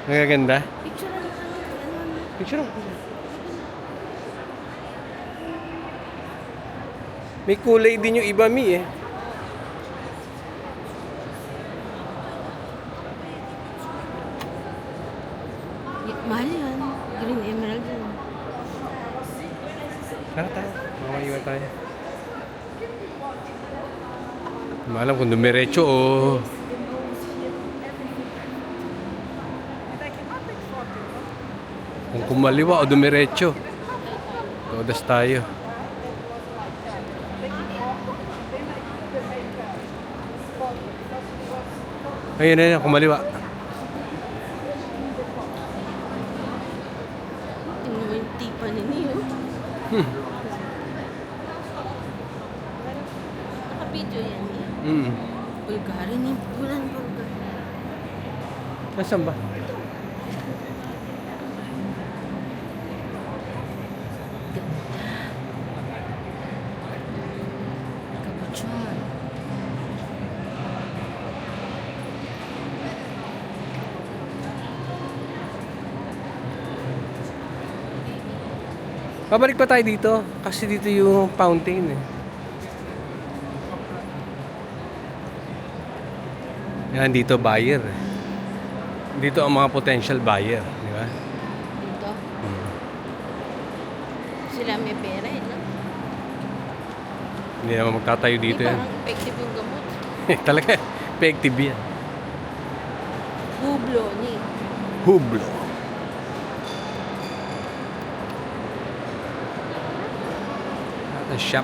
Magaganda? Picture lang kami. Picture ako. May kulay din yung iba, Mi eh. Mahal yan. Green emerald yan. Tara tayo. Mamaiwan tayo. Hindi alam kung dumiretso o kung kumaliwa o dumiretso. Todas tayo. Ayun na yan, kumaliwa. Tingnan mo yung tipa ni Neo. Naka-video yan eh. Bulgari ni Bulan Bulgari. Nasaan ba? Kapuchon. Babalik pa tayo dito kasi dito yung fountain eh. Yan dito buyer. Dito ang mga potential buyer, di ba? Dito. Sila may pera eh, no? Hindi naman magtatayo dito Di yan. parang effective yung gamot. Talaga, effective yan. Hublo ni. Hublo. At shop.